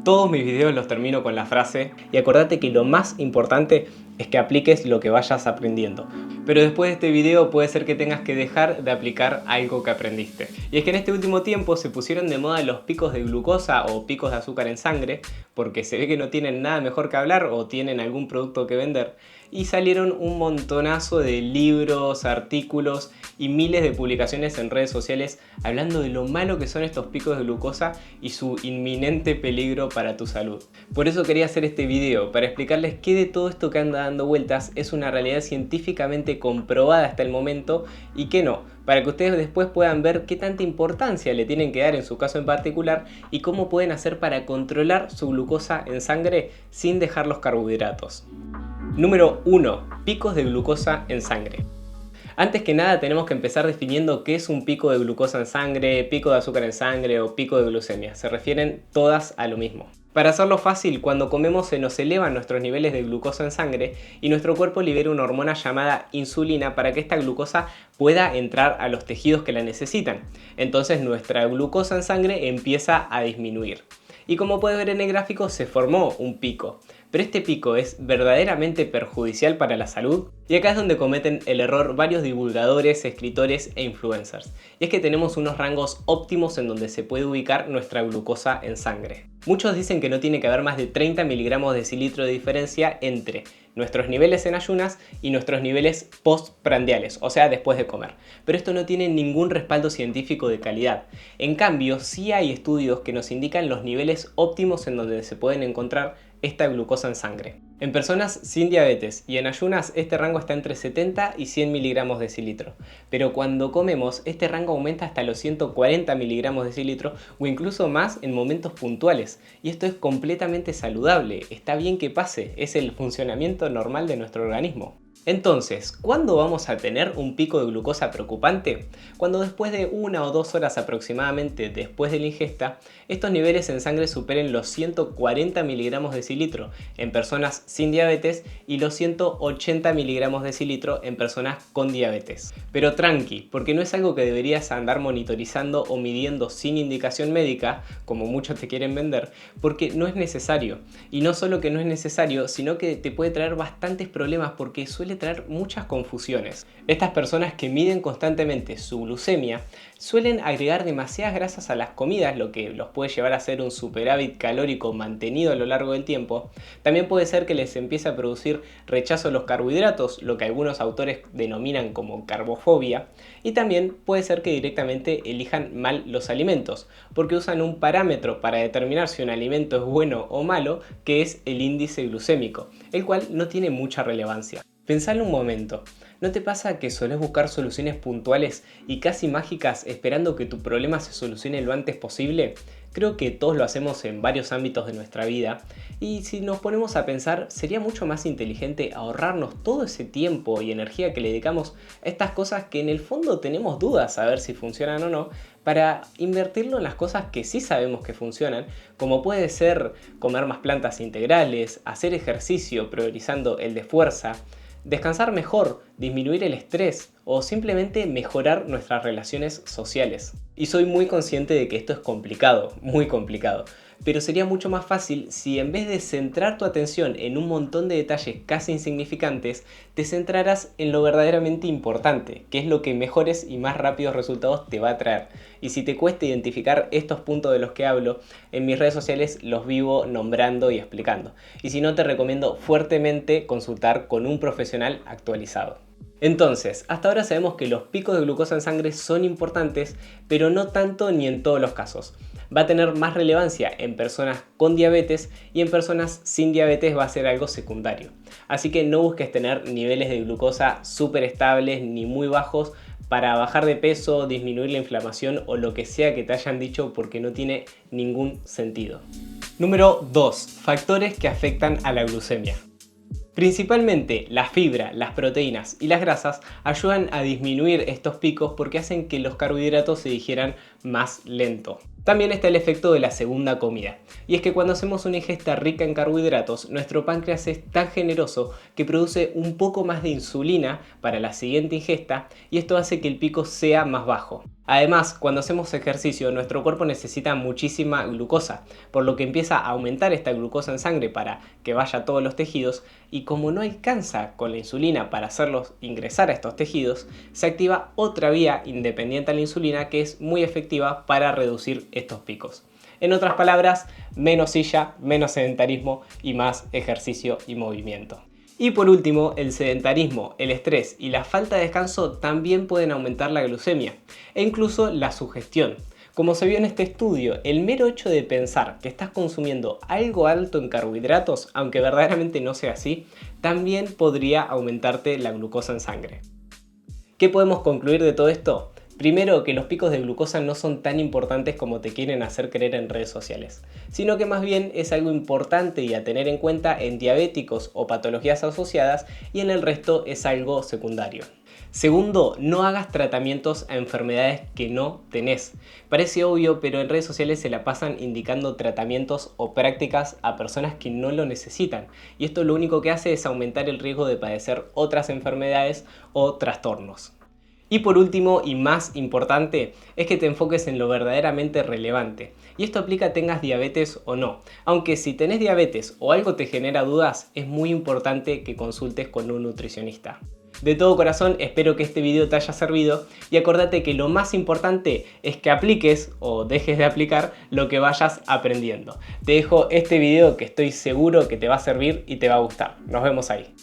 Todos mis videos los termino con la frase y acordate que lo más importante es que apliques lo que vayas aprendiendo. Pero después de este video puede ser que tengas que dejar de aplicar algo que aprendiste. Y es que en este último tiempo se pusieron de moda los picos de glucosa o picos de azúcar en sangre, porque se ve que no tienen nada mejor que hablar o tienen algún producto que vender. Y salieron un montonazo de libros, artículos y miles de publicaciones en redes sociales hablando de lo malo que son estos picos de glucosa y su inminente peligro para tu salud. Por eso quería hacer este video, para explicarles qué de todo esto que anda dando vueltas es una realidad científicamente comprobada hasta el momento y qué no, para que ustedes después puedan ver qué tanta importancia le tienen que dar en su caso en particular y cómo pueden hacer para controlar su glucosa en sangre sin dejar los carbohidratos. Número 1. Picos de glucosa en sangre. Antes que nada tenemos que empezar definiendo qué es un pico de glucosa en sangre, pico de azúcar en sangre o pico de glucemia. Se refieren todas a lo mismo. Para hacerlo fácil, cuando comemos se nos elevan nuestros niveles de glucosa en sangre y nuestro cuerpo libera una hormona llamada insulina para que esta glucosa pueda entrar a los tejidos que la necesitan. Entonces nuestra glucosa en sangre empieza a disminuir. Y como puedes ver en el gráfico, se formó un pico. Pero este pico es verdaderamente perjudicial para la salud. Y acá es donde cometen el error varios divulgadores, escritores e influencers. Y es que tenemos unos rangos óptimos en donde se puede ubicar nuestra glucosa en sangre. Muchos dicen que no tiene que haber más de 30 miligramos de decilitro de diferencia entre nuestros niveles en ayunas y nuestros niveles postprandiales, o sea, después de comer. Pero esto no tiene ningún respaldo científico de calidad. En cambio, sí hay estudios que nos indican los niveles óptimos en donde se pueden encontrar esta glucosa en sangre. En personas sin diabetes y en ayunas este rango está entre 70 y 100 miligramos de decilitro, pero cuando comemos este rango aumenta hasta los 140 miligramos de decilitro o incluso más en momentos puntuales, y esto es completamente saludable, está bien que pase, es el funcionamiento normal de nuestro organismo. Entonces, ¿cuándo vamos a tener un pico de glucosa preocupante? Cuando después de 1 o 2 horas aproximadamente después de la ingesta, estos niveles en sangre superen los 140 miligramos de decilitro en personas sin diabetes y los 180 miligramos de decilitro en personas con diabetes. Pero tranqui, porque no es algo que deberías andar monitorizando o midiendo sin indicación médica, como muchos te quieren vender, porque no es necesario. Y no solo que no es necesario, sino que te puede traer bastantes problemas porque suele traer muchas confusiones. Estas personas que miden constantemente su glucemia suelen agregar demasiadas grasas a las comidas, lo que los puede llevar a hacer un superávit calórico mantenido a lo largo del tiempo. También puede ser que les empiece a producir rechazo a los carbohidratos, lo que algunos autores denominan como carbofobia, y también puede ser que directamente elijan mal los alimentos, porque usan un parámetro para determinar si un alimento es bueno o malo, que es el índice glucémico, el cual no tiene mucha relevancia. Pensalo un momento, ¿no te pasa que solés buscar soluciones puntuales y casi mágicas esperando que tu problema se solucione lo antes posible? Creo que todos lo hacemos en varios ámbitos de nuestra vida y si nos ponemos a pensar sería mucho más inteligente ahorrarnos todo ese tiempo y energía que le dedicamos a estas cosas que en el fondo tenemos dudas a ver si funcionan o no, para invertirlo en las cosas que sí sabemos que funcionan, como puede ser comer más plantas integrales, hacer ejercicio priorizando el de fuerza, descansar mejor, disminuir el estrés o simplemente mejorar nuestras relaciones sociales. Y soy muy consciente de que esto es complicado, muy complicado, pero sería mucho más fácil si en vez de centrar tu atención en un montón de detalles casi insignificantes, te centraras en lo verdaderamente importante, que es lo que mejores y más rápidos resultados te va a traer. Y si te cuesta identificar estos puntos de los que hablo, en mis redes sociales los vivo nombrando y explicando. Y si no, te recomiendo fuertemente consultar con un profesional actualizado. Entonces, hasta ahora sabemos que los picos de glucosa en sangre son importantes, pero no tanto ni en todos los casos. Va a tener más relevancia en personas con diabetes y en personas sin diabetes va a ser algo secundario. Así que no busques tener niveles de glucosa súper estables ni muy bajos para bajar de peso, disminuir la inflamación o lo que sea que te hayan dicho, porque no tiene ningún sentido. Número 2. Factores que afectan a la glucemia. Principalmente la fibra, las proteínas y las grasas ayudan a disminuir estos picos porque hacen que los carbohidratos se digieran más lento. También está el efecto de la segunda comida, y es que cuando hacemos una ingesta rica en carbohidratos, nuestro páncreas es tan generoso que produce un poco más de insulina para la siguiente ingesta y esto hace que el pico sea más bajo. Además, cuando hacemos ejercicio, nuestro cuerpo necesita muchísima glucosa, por lo que empieza a aumentar esta glucosa en sangre para que vaya a todos los tejidos y como no alcanza con la insulina para hacerlos ingresar a estos tejidos, se activa otra vía independiente a la insulina que es muy efectiva para reducir estos picos. En otras palabras, menos silla, menos sedentarismo y más ejercicio y movimiento. Y por último, el sedentarismo, el estrés y la falta de descanso también pueden aumentar la glucemia e incluso la sugestión. Como se vio en este estudio, el mero hecho de pensar que estás consumiendo algo alto en carbohidratos, aunque verdaderamente no sea así, también podría aumentarte la glucosa en sangre. ¿Qué podemos concluir de todo esto? Primero, que los picos de glucosa no son tan importantes como te quieren hacer creer en redes sociales, sino que más bien es algo importante y a tener en cuenta en diabéticos o patologías asociadas y en el resto es algo secundario. Segundo, no hagas tratamientos a enfermedades que no tenés. Parece obvio, pero en redes sociales se la pasan indicando tratamientos o prácticas a personas que no lo necesitan. Y esto lo único que hace es aumentar el riesgo de padecer otras enfermedades o trastornos. Y por último y más importante es que te enfoques en lo verdaderamente relevante. Y esto aplica tengas diabetes o no. Aunque si tenés diabetes o algo te genera dudas, es muy importante que consultes con un nutricionista. De todo corazón espero que este video te haya servido y acordate que lo más importante es que apliques o dejes de aplicar lo que vayas aprendiendo. Te dejo este video que estoy seguro que te va a servir y te va a gustar. Nos vemos ahí.